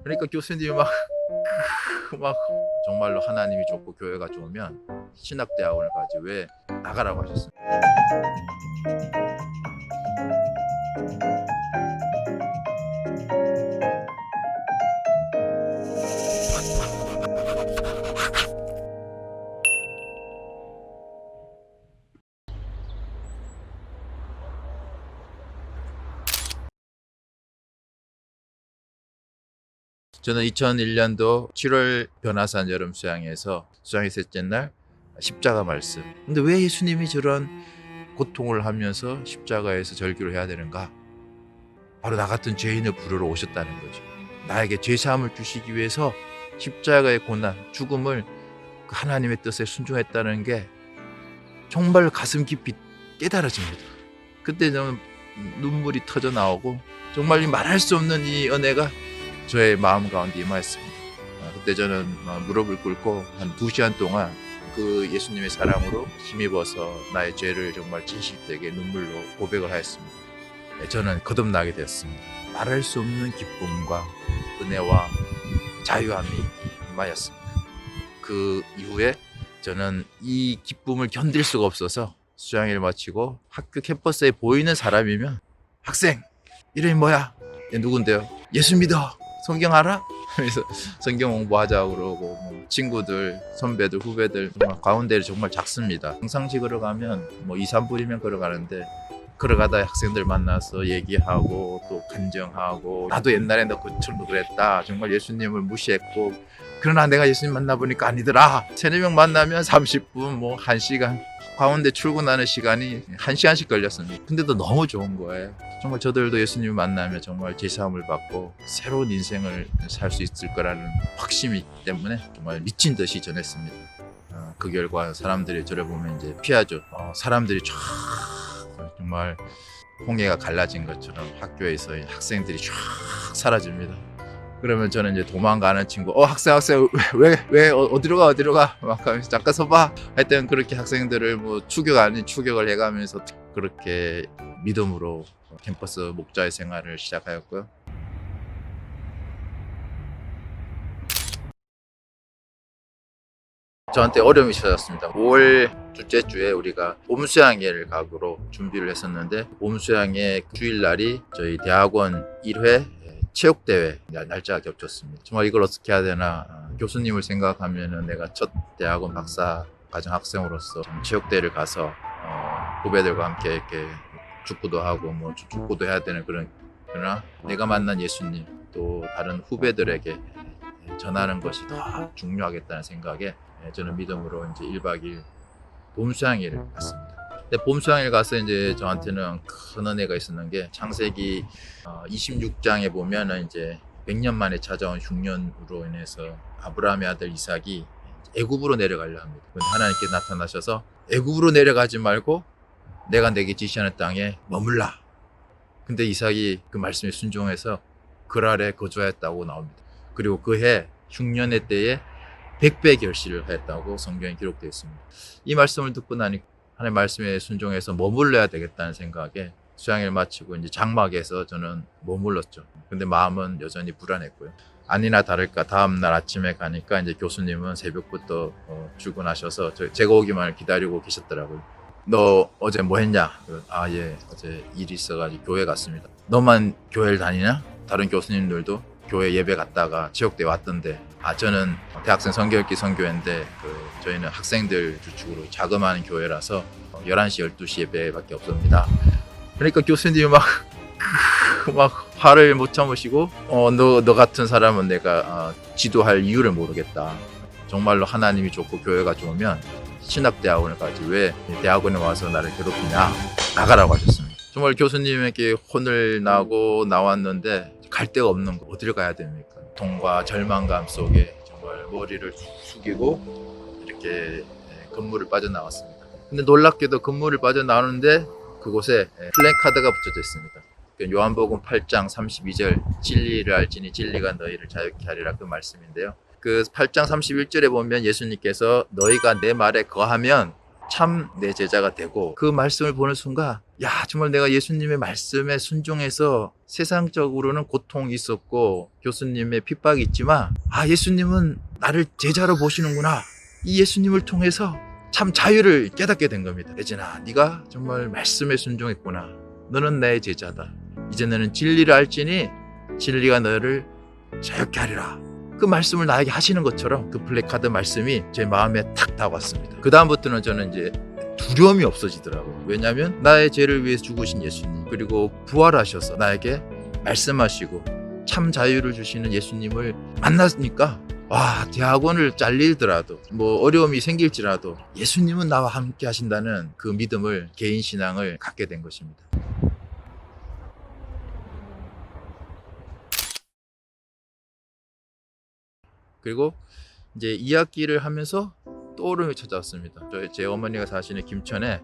그러니까 교수님이 막, 막 정말로 하나님이 좋고 교회가 좋으면 신학대학원을 가지 왜 나가라고 하셨습니다. 저는 2001년도 7월 변화산 여름 수양에서 수양의 셋째 날 십자가 말씀. 근데 왜 예수님이 저런 고통을 하면서 십자가에서 절규를 해야 되는가? 바로 나 같은 죄인을 부르러 오셨다는 거죠. 나에게 죄사함을 주시기 위해서 십자가의 고난, 죽음을 그 하나님의 뜻에 순종했다는 게 정말 가슴 깊이 깨달아집니다. 그때 저는 눈물이 터져 나오고 정말 말할 수 없는 이 은혜가 저의 마음 가운데 임하였습니다. 그때 저는 무릎을 꿇고 한 2시간 동안 그 예수님의 사랑으로 힘입어서 나의 죄를 정말 진실되게 눈물로 고백을 하였습니다. 저는 거듭나게 되었습니다. 말할 수 없는 기쁨과 은혜와 자유함이 임하였습니다. 그 이후에 저는 이 기쁨을 견딜 수가 없어서 수양회를 마치고 학교 캠퍼스에 보이는 사람이면 학생 이름이 뭐야? 누군데요? 예수 믿어. 성경 알아? 그래서 성경 공부하자고 그러고 뭐 친구들, 선배들, 후배들 정말 가운데를 정말 작습니다. 평상시 걸어가면 뭐 2, 3분이면 걸어가는데 걸어가다 학생들 만나서 얘기하고 또 간증하고 나도 옛날에 너 그처럼 그랬다. 정말 예수님을 무시했고 그러나 내가 예수님 만나보니까 아니더라. 3, 4명 만나면 30분 뭐 1시간 가운데 출근하는 시간이 1시간씩 걸렸습니다. 근데도 너무 좋은 거예요. 정말 저들도 예수님을 만나면 정말 제사함을 받고 새로운 인생을 살 수 있을 거라는 확신이 있기 때문에 정말 미친 듯이 전했습니다. 그 결과 사람들이 저를 보면 이제 피하죠. 사람들이 쫙 정말 홍해가 갈라진 것처럼 학교에서 학생들이 쫙 사라집니다. 그러면 저는 이제 도망가는 친구, 학생, 왜, 어디로 가? 막 하면서 잠깐 서봐. 하여튼 그렇게 학생들을 뭐 추격 아닌 추격을 해가면서 그렇게 믿음으로 캠퍼스 목자의 생활을 시작하였고요. 저한테 어려움이 찾았습니다. 5월 둘째 주에 우리가 봄수양회를 가기로 준비를 했었는데 봄수양회 주일날이 저희 대학원 1회 체육대회 날짜가 겹쳤습니다. 정말 이걸 어떻게 해야 되나 교수님을 생각하면은 내가 첫 대학원 박사 과정 학생으로서 체육대회를 가서 후배들과 함께 이렇게 축구도 하고 뭐 축구도 해야 되는 그러나 내가 만난 예수님 또 다른 후배들에게 전하는 것이 더 중요하겠다는 생각에 저는 믿음으로 이제 1박 2일 봄수양회를 갔습니다. 근데 봄수양회를 가서 이제 저한테는 큰 은혜가 있었는 게 창세기 26장에 보면은 이제 100년 만에 찾아온 흉년으로 인해서 아브라함의 아들 이삭이 애굽으로 내려가려 합니다. 근데 하나님께 나타나셔서 애굽으로 내려가지 말고 내가 내게 지시하는 땅에 머물라. 근데 이삭이 그 말씀에 순종해서 그랄에 거주하였다고 나옵니다. 그리고 그해 흉년의 때에 100배 결실을 하였다고 성경에 기록되어 있습니다. 이 말씀을 듣고 나니 하나님의 말씀에 순종해서 머물러야 되겠다는 생각에 수양회를 마치고 이제 장막에서 저는 머물렀죠. 근데 마음은 여전히 불안했고요. 아니나 다를까 다음날 아침에 가니까 이제 교수님은 새벽부터 출근하셔서 제가 오기만을 기다리고 계셨더라고요. 너 어제 뭐 했냐? 예, 어제 일이 있어가지고 교회 갔습니다. 너만 교회를 다니냐? 다른 교수님들도 교회 예배 갔다가 체육대 왔던데 저는 대학생 성경읽기 선교회인데 저희는 학생들 주축으로 자그마한 교회라서 11시, 12시 예배밖에 없습니다. 그러니까 교수님이 막 화를 못 참으시고 너 같은 사람은 내가 지도할 이유를 모르겠다. 정말로 하나님이 좋고 교회가 좋으면 신학대학원을 가지 왜 대학원에 와서 나를 괴롭히냐. 나가라고 하셨습니다. 정말 교수님에게 혼을 나고 나왔는데 갈 데가 없는 거 어디를 가야 됩니까? 고통과 절망감 속에 정말 머리를 숙이고 이렇게 건물을 빠져나왔습니다. 근데 놀랍게도 건물을 빠져나오는데 그곳에 플랜카드가 붙여져 있습니다. 요한복음 8장 32절 진리를 알지니 진리가 너희를 자유케 하리라 그 말씀인데요. 그 8장 31절에 보면 예수님께서 너희가 내 말에 거하면 참 내 제자가 되고 그 말씀을 보는 순간 야 정말 내가 예수님의 말씀에 순종해서 세상적으로는 고통이 있었고 교수님의 핍박이 있지만 예수님은 나를 제자로 보시는구나. 이 예수님을 통해서 참 자유를 깨닫게 된 겁니다. 예진아 네가 정말 말씀에 순종했구나. 너는 내 제자다. 이제 너는 진리를 알지니 진리가 너를 자유케 하리라. 그 말씀을 나에게 하시는 것처럼 그 플래카드 말씀이 제 마음에 탁 다가왔습니다. 그 다음부터는 저는 이제 두려움이 없어지더라고요. 왜냐하면 나의 죄를 위해 죽으신 예수님 그리고 부활하셔서 나에게 말씀하시고 참 자유를 주시는 예수님을 만났으니까 대학원을 잘리더라도 뭐 어려움이 생길지라도 예수님은 나와 함께 하신다는 그 믿음을 개인 신앙을 갖게 된 것입니다. 그리고 이제 2학기를 하면서 떠오름이 찾아왔습니다. 제 어머니가 사시는 김천에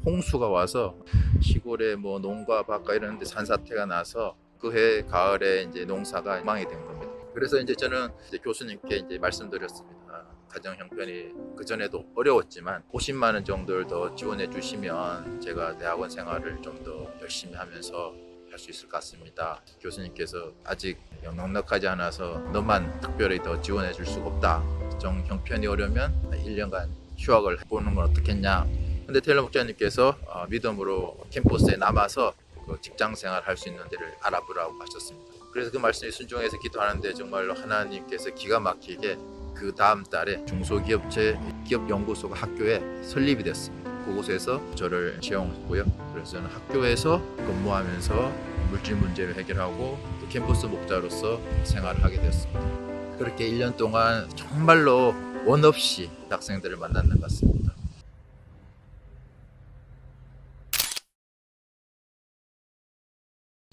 홍수가 와서 시골에 뭐 농가 바까 이런 데 산사태가 나서 그 해 가을에 이제 농사가 망이 된 겁니다. 그래서 이제 저는 이제 교수님께 이제 말씀드렸습니다. 가정 형편이 그 전에도 어려웠지만 50만 원 정도를 더 지원해 주시면 제가 대학원 생활을 좀 더 열심히 하면서 할 수 있을 것 같습니다. 교수님께서 아직 넉넉하지 않아서 너만 특별히 더 지원해 줄 수가 없다. 정 형편이 어려면 1년간 휴학을 해보는 건 어떻겠냐. 근데 테일러 목사님께서 믿음으로 캠퍼스에 남아서 그 직장 생활 할 수 있는 데를 알아보라고 하셨습니다. 그래서 그 말씀에 순종해서 기도하는데 정말로 하나님께서 기가 막히게 그 다음 달에 중소기업체 기업연구소가 학교에 설립이 됐습니다. 그곳에서 저를 채용했고요. 그래서 저는 학교에서 근무하면서 물질 문제를 해결하고 또 캠퍼스 목자로서 생활을 하게 되었습니다. 그렇게 1년 동안 정말로 원 없이 학생들을 만났는 것 같습니다.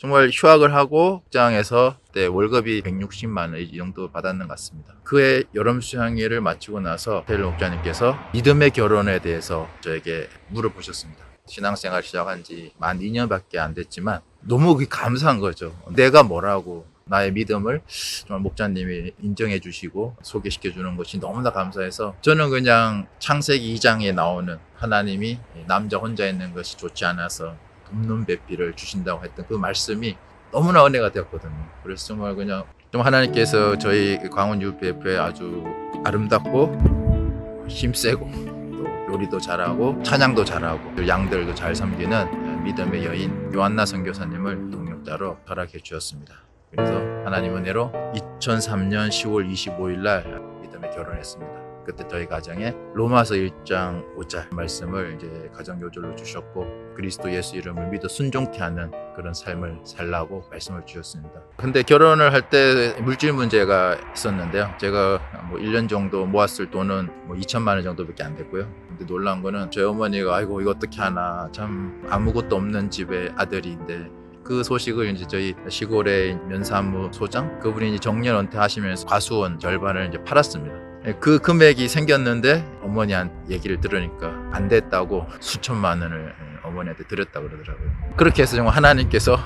정말 휴학을 하고 직장에서 그때 월급이 160만 원 이 정도 받았는 것 같습니다. 그해 여름 수양회를 마치고 나서 테일러 목사님께서 믿음의 결혼에 대해서 저에게 물어보셨습니다. 신앙생활 시작한 지 만 2년밖에 안 됐지만 너무 감사한 거죠. 내가 뭐라고 나의 믿음을 정말 목사님이 인정해 주시고 소개시켜 주는 것이 너무나 감사해서 저는 그냥 창세기 2장에 나오는 하나님이 남자 혼자 있는 것이 좋지 않아서 돕는 배필을 주신다고 했던 그 말씀이 너무나 은혜가 되었거든요. 그래서 정말 그냥 좀 하나님께서 저희 광원 UPF에 아주 아름답고 힘세고 또 요리도 잘하고 찬양도 잘하고 양들도 잘 섬기는 믿음의 여인 요한나 선교사님을 동역자로 허락해 주셨습니다. 그래서 하나님 은혜로 2003년 10월 25일 날 믿음에 결혼했습니다. 그때 저희 가정에 로마서 1장 5절 말씀을 이제 가정 요절로 주셨고 그리스도 예수 이름을 믿어 순종케 하는 그런 삶을 살라고 말씀을 주셨습니다. 근데 결혼을 할 때 물질 문제가 있었는데요. 제가 뭐 1년 정도 모았을 돈은 뭐 2천만 원 정도밖에 안 됐고요. 근데 놀라운 거는 저희 어머니가 아이고 이거 어떻게 하나 참 아무것도 없는 집의 아들인데 그 소식을 이제 저희 시골의 면사무 소장 그분이 이제 정년 은퇴하시면서 과수원 절반을 이제 팔았습니다. 그 금액이 생겼는데 어머니한테 얘기를 들으니까 안 됐다고 수천만 원을 어머니한테 드렸다고 그러더라고요. 그렇게 해서 정말 하나님께서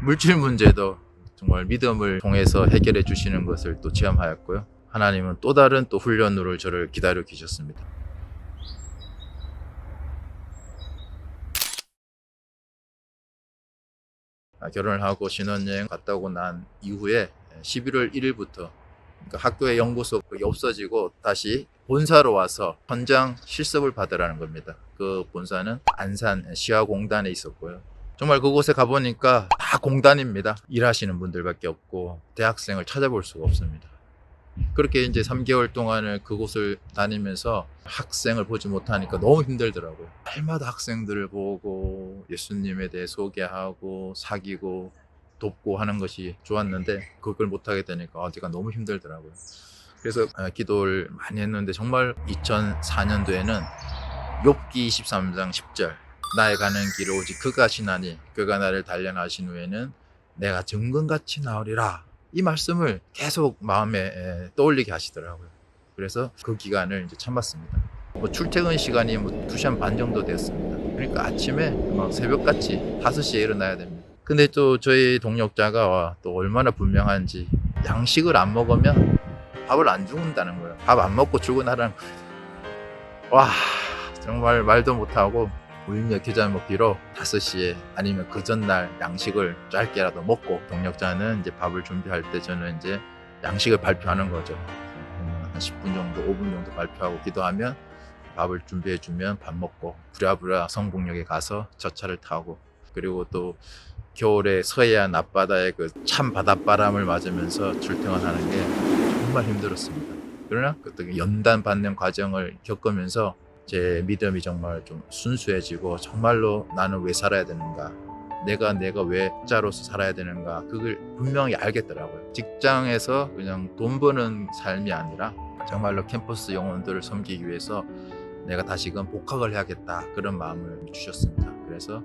물질 문제도 정말 믿음을 통해서 해결해 주시는 것을 또 체험하였고요. 하나님은 또 다른 또 훈련으로 저를 기다려 계셨습니다. 결혼을 하고 신혼여행 갔다 오고 난 이후에 11월 1일부터 그러니까 학교의 연구소 없어지고 다시 본사로 와서 현장 실습을 받으라는 겁니다. 그 본사는 안산 시아공단에 있었고요. 정말 그곳에 가보니까 다 공단입니다. 일하시는 분들밖에 없고 대학생을 찾아볼 수가 없습니다. 그렇게 이제 3개월 동안을 그곳을 다니면서 학생을 보지 못하니까 너무 힘들더라고요. 날마다 학생들을 보고 예수님에 대해 소개하고 사귀고 돕고 하는 것이 좋았는데 그걸 못하게 되니까 어디가 너무 힘들더라고요. 그래서 기도를 많이 했는데 정말 2004년도에는 욥기 23장 10절 나의 가는 길 오직 그가 하시나니 그가 나를 단련하신 후에는 내가 정금같이 나으리라. 이 말씀을 계속 마음에 떠올리게 하시더라고요. 그래서 그 기간을 이제 참았습니다. 출퇴근 시간이 2시간 반 정도 됐습니다. 그러니까 아침에 막 새벽같이 5시에 일어나야 됩니다. 근데 또 저희 동역자가 또 얼마나 분명한지 양식을 안 먹으면 밥을 안 죽는다는 거예요. 밥 안 먹고 출근하라는 거예요. 와 정말 말도 못하고 우육면 게장 먹기로 5시에 아니면 그 전날 양식을 짧게라도 먹고, 동력자는 이제 밥을 준비할 때 저는 이제 양식을 발표하는 거죠. 한 10분 정도 5분 정도 발표하고 기도하면 밥을 준비해 주면 밥 먹고 부랴부랴 성북역에 가서 저 차를 타고, 그리고 또 겨울에 서해안 앞바다의 그 찬 바닷바람을 맞으면서 출퇴근하는 게 정말 힘들었습니다. 그러나 그 연단 받는 과정을 겪으면서 제 믿음이 정말 좀 순수해지고, 정말로 나는 왜 살아야 되는가, 내가 왜 자로서 살아야 되는가, 그걸 분명히 알겠더라고요. 직장에서 그냥 돈 버는 삶이 아니라 정말로 캠퍼스 영혼들을 섬기기 위해서 내가 다시금 복학을 해야겠다, 그런 마음을 주셨습니다. 그래서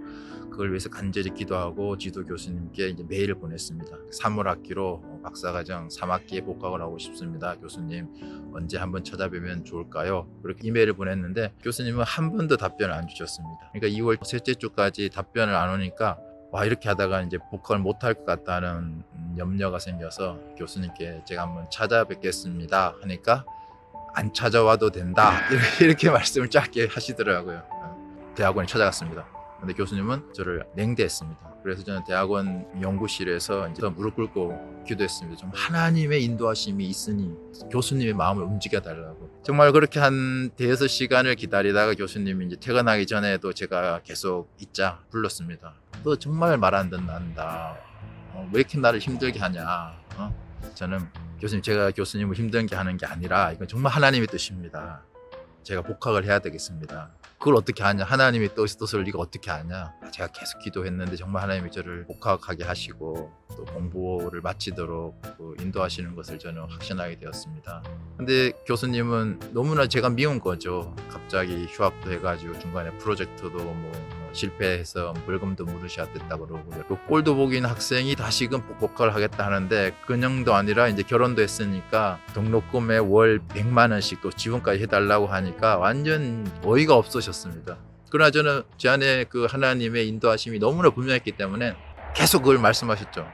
그걸 위해서 간절히 기도하고 지도 교수님께 이제 메일을 보냈습니다. 3월 학기로 박사과정 3학기에 복학을 하고 싶습니다. 교수님 언제 한번 찾아뵈면 좋을까요? 그렇게 이메일을 보냈는데 교수님은 한 번도 답변을 안 주셨습니다. 그러니까 2월 셋째 주까지 답변을 안 오니까 와, 이렇게 하다가 이제 복학을 못할 것 같다는 염려가 생겨서 교수님께 제가 한번 찾아뵙겠습니다 하니까 안 찾아와도 된다, 이렇게 말씀을 짧게 하시더라고요. 대학원에 찾아갔습니다. 근데 교수님은 저를 냉대했습니다. 그래서 저는 대학원 연구실에서 이제 무릎 꿇고 기도했습니다. 좀 하나님의 인도하심이 있으니 교수님의 마음을 움직여 달라고. 정말 그렇게 한 대여섯 시간을 기다리다가 교수님이 이제 퇴근하기 전에도 제가 계속 있자 불렀습니다. 너 정말 말 안 듣는다. 왜 이렇게 나를 힘들게 하냐. 저는 교수님, 제가 교수님을 힘들게 하는 게 아니라 이건 정말 하나님의 뜻입니다. 제가 복학을 해야 되겠습니다. 그걸 어떻게 하냐, 하나님의 뜻을 네가 어떻게 아냐. 제가 계속 기도했는데 정말 하나님이 저를 복학하게 하시고 또 공부를 마치도록 인도하시는 것을 저는 확신하게 되었습니다. 근데 교수님은 너무나 제가 미운 거죠. 갑자기 휴학도 해가지고 중간에 프로젝트도 실패해서 벌금도 물으셔야 됐다 그러고, 그 꼴도 보기는 학생이 다시금 복학을 하겠다 하는데 그냥도 아니라 이제 결혼도 했으니까 등록금에 월 100만 원씩 또 지원까지 해달라고 하니까 완전 어이가 없으셨습니다. 그러나 저는 제 안에 그 하나님의 인도하심이 너무나 분명했기 때문에 계속 그걸 말씀하셨죠.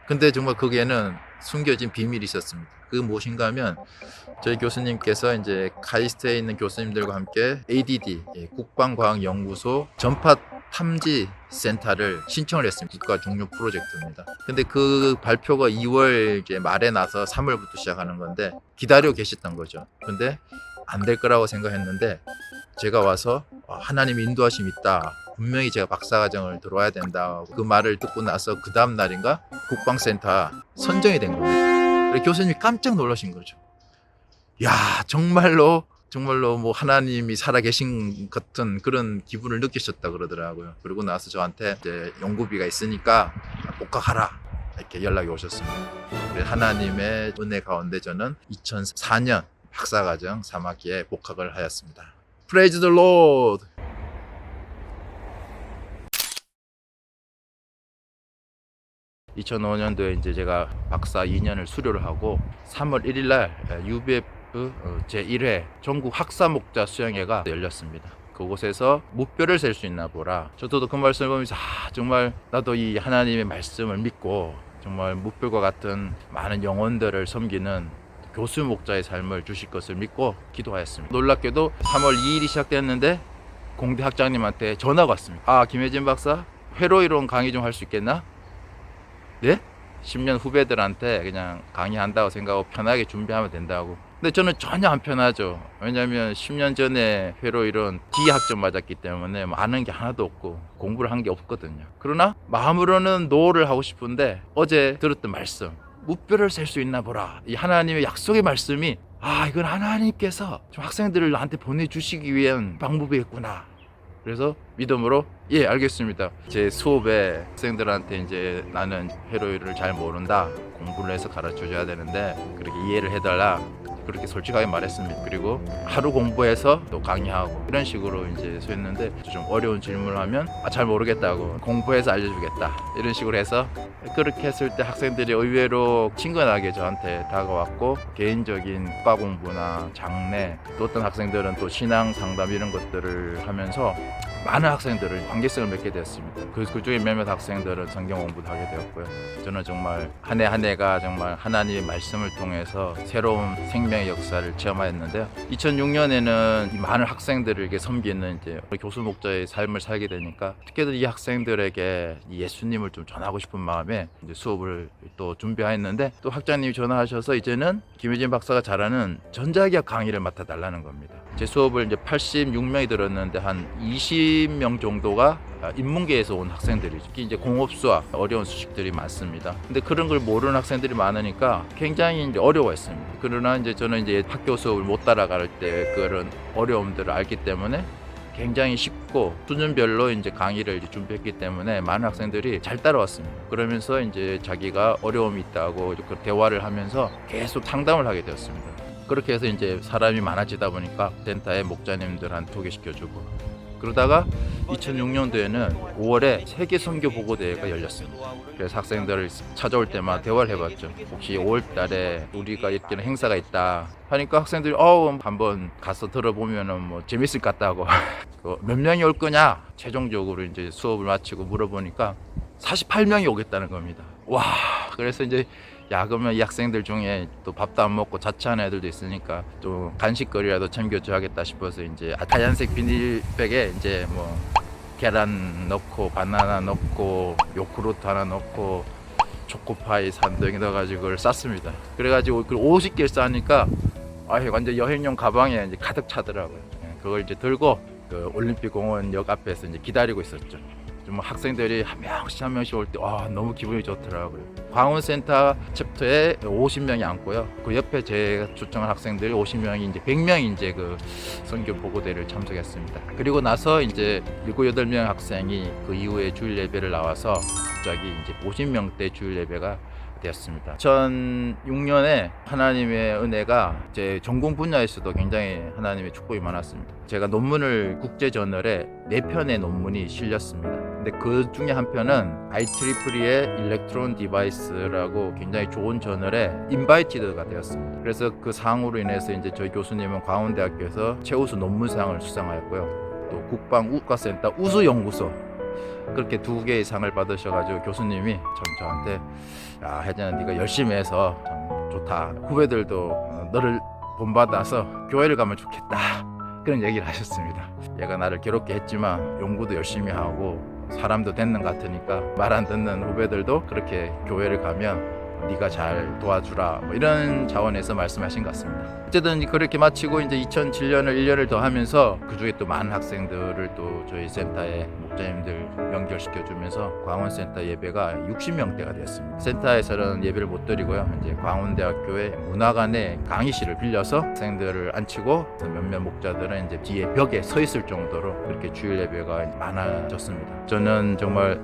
근데 정말 거기에는 숨겨진 비밀이 있었습니다. 그게 무엇인가 하면 저희 교수님께서 이제 카이스트에 있는 교수님들과 함께 ADD, 국방과학연구소 전파 탐지 센터를 신청을 했습니다. 국가 중요 프로젝트입니다. 근데 그 발표가 2월 말에 나서 3월부터 시작하는 건데 기다려 계셨던 거죠. 근데 안 될 거라고 생각했는데 제가 와서 하나님의 인도하심이 있다, 분명히 제가 박사과정을 들어와야 된다, 그 말을 듣고 나서 그 다음 날인가 국방센터 선정이 된 겁니다. 교수님이 깜짝 놀라신 거죠. 야, 정말로 하나님이 살아계신 같은 그런 기분을 느끼셨다 그러더라고요. 그리고 나서 저한테 이제 연구비가 있으니까 복학하라, 이렇게 연락이 오셨습니다. 하나님의 은혜 가운데 저는 2004년 박사과정 3학기에 복학을 하였습니다. Praise the Lord. (2005년도에) 이제 제가 박사 2년을 수료를 하고 3월 1일 날 UBF 제1회 전국 학사 목자 수양회가 열렸습니다. 그곳에서 무뼈를 셀 수 있나 보라. 저도 그 말씀을 보면서 정말 나도 이 하나님의 말씀을 믿고 정말 무뼈과 같은 많은 영혼들을 섬기는 교수 목자의 삶을 주실 것을 믿고 기도하였습니다. 놀랍게도 3월 2일이 시작됐는데 공대 학장님한테 전화가 왔습니다. 김혜진 박사, 회로 이론 강의 좀 할 수 있겠나? 네? 10년 후배들한테 그냥 강의한다고 생각하고 편하게 준비하면 된다고. 근데 저는 전혀 안 편하죠. 왜냐하면 10년 전에 회로 이론 D학점 맞았기 때문에 아는 게 하나도 없고 공부를 한 게 없거든요. 그러나 마음으로는 노를 하고 싶은데 어제 들었던 말씀, 무뼈를 셀 수 있나 보라, 이 하나님의 약속의 말씀이 이건 하나님께서 좀 학생들을 나한테 보내주시기 위한 방법이겠구나. 그래서 믿음으로 알겠습니다. 제 수업에 학생들한테 이제 나는 회로를 잘 모른다, 공부를 해서 가르쳐줘야 되는데 그렇게 이해를 해달라, 그렇게 솔직하게 말했습니다. 그리고 하루 공부해서 또 강의하고 이런 식으로 이제 했는데 좀 어려운 질문을 하면 잘 모르겠다고, 공부해서 알려주겠다, 이런 식으로 해서 그렇게 했을 때 학생들이 의외로 친근하게 저한테 다가왔고 개인적인 국가 공부나 장래, 또 어떤 학생들은 또 신앙 상담 이런 것들을 하면서 많은 학생들을 관계성을 맺게 되었습니다. 그중에 몇몇 학생들은 성경 공부도 하게 되었고요. 저는 정말 한 해 한 해가 정말 하나님의 말씀을 통해서 새로운 생명의 300명의 역사를 체험하였는데요. 2006년에는 이 많은 학생들에게 섬기는 이제 교수 목자의 삶을 살게 되니까 특히도 이 학생들에게 이 예수님을 좀 전하고 싶은 마음에 이제 수업을 또 준비했는데 또 학장님이 전화하셔서 이제는 김효진 박사가 잘하는 전자기학 강의를 맡아달라는 겁니다. 제 수업을 이제 86명이 들었는데 한 20명 정도가 인문계에서 온 학생들이죠. 특히 이제 공업수학 어려운 수식들이 많습니다. 근데 그런 걸 모르는 학생들이 많으니까 굉장히 이제 어려워했습니다. 그러나 이제 저는 이제 학교 수업을 못 따라갈 때 그런 어려움들을 알기 때문에 굉장히 쉽고 수준별로 이제 강의를 이제 준비했기 때문에 많은 학생들이 잘 따라왔습니다. 그러면서 이제 자기가 어려움이 있다고 그 대화를 하면서 계속 상담을 하게 되었습니다. 그렇게 해서 이제 사람이 많아지다 보니까 센터에 목자님들한테 소개시켜주고 그러다가 2006년도에는 5월에 세계 선교 보고 대회가 열렸습니다. 그래서 학생들을 찾아올 때마다 대화를 해봤죠. 혹시 5월 달에 우리가 이런 행사가 있다 하니까 학생들이 한번 가서 들어보면은 뭐 재밌을 것 같다고 몇 명이 올 거냐 최종적으로 이제 수업을 마치고 물어보니까 48명이 오겠다는 겁니다. 와, 그래서 이제 그러면 이 학생들 중에 또 밥도 안 먹고 자취하는 애들도 있으니까 또 간식거리라도 챙겨줘야겠다 싶어서 이제 하얀색 비닐백에 이제 뭐 계란 넣고 바나나 넣고 요구르트 하나 넣고 초코파이 산더기 넣어가지고 그걸 쌌습니다. 그래가지고 50개를 싸니까 완전 여행용 가방에 이제 가득 차더라고요. 그걸 이제 들고 그 올림픽 공원역 앞에서 이제 기다리고 있었죠. 좀 학생들이 한 명씩 올 때 너무 기분이 좋더라고요. 광운센터 챕터에 50명이 앉고요. 그 옆에 제가 초청한 학생들이 50명이 이제 100명이 이제 그 선교 보고대를 참석했습니다. 그리고 나서 이제 7, 8명 학생이 그 이후에 주일 예배를 나와서 갑자기 이제 50명대 주일 예배가 되었습니다. 2006년에 하나님의 은혜가 제 전공 분야에서도 굉장히 하나님의 축복이 많았습니다. 제가 논문을 국제저널에 4편의 논문이 실렸습니다. 근데 그 중에 한 편은 IEEE의 일렉트론 디바이스라고 굉장히 좋은 저널에 인바이티드가 되었습니다. 그래서 그 상으로 인해서 이제 저희 교수님은 광운대학교에서 최우수 논문상을 수상하였고요. 또 국방국가센터 우수연구소 그렇게 2개의 상을 받으셔가지고 교수님이 참 저한테 혜진아 네가 열심히 해서 참 좋다. 후배들도 너를 본받아서 교회를 가면 좋겠다. 그런 얘기를 하셨습니다. 얘가 나를 괴롭게 했지만 연구도 열심히 하고 사람도 됐는 것 같으니까 말 안 듣는 후배들도 그렇게 교회를 가면 네가 잘 도와주라 뭐 이런 자원에서 말씀하신 것 같습니다. 어쨌든 그렇게 마치고 이제 2007년을 1년을 더 하면서 그 중에 또 많은 학생들을 또 저희 센터에 목자님들 연결시켜 주면서 광운센터 예배가 60명대가 되었습니다. 센터에서는 예배를 못 드리고요. 이제 광운대학교의 문화관의 강의실을 빌려서 학생들을 앉히고 몇몇 목자들은 이제 뒤에 벽에 서 있을 정도로 그렇게 주일 예배가 많아졌습니다. 저는 정말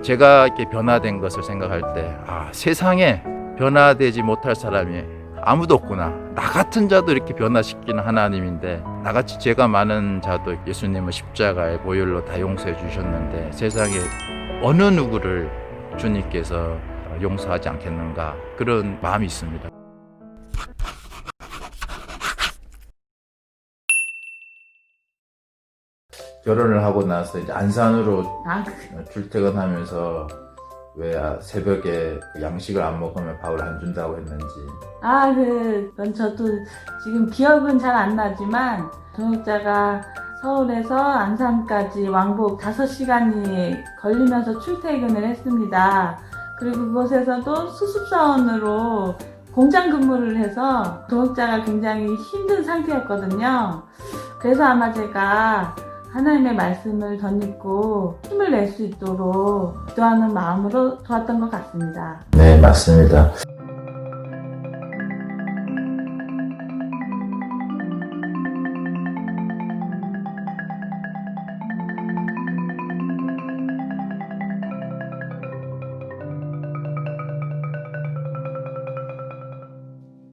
제가 이렇게 변화된 것을 생각할 때 세상에 변화되지 못할 사람이 아무도 없구나. 나 같은 자도 이렇게 변화시키는 하나님인데 나같이 죄가 많은 자도 예수님은 십자가의 보혈로 다 용서해 주셨는데 세상에 어느 누구를 주님께서 용서하지 않겠는가 그런 마음이 있습니다. 결혼을 하고 나서 이제 안산으로 출퇴근하면서 왜 새벽에 양식을 안 먹으면 밥을 안 준다고 했는지. 그건 저도 지금 기억은 잘 안 나지만 동역자가 서울에서 안산까지 왕복 5시간이 걸리면서 출퇴근을 했습니다. 그리고 그곳에서도 수습사원으로 공장 근무를 해서 동역자가 굉장히 힘든 상태였거든요. 그래서 아마 제가 하나님의 말씀을 덧입고 힘을 낼 수 있도록 기도하는 마음으로 도왔던 것 같습니다. 네, 맞습니다.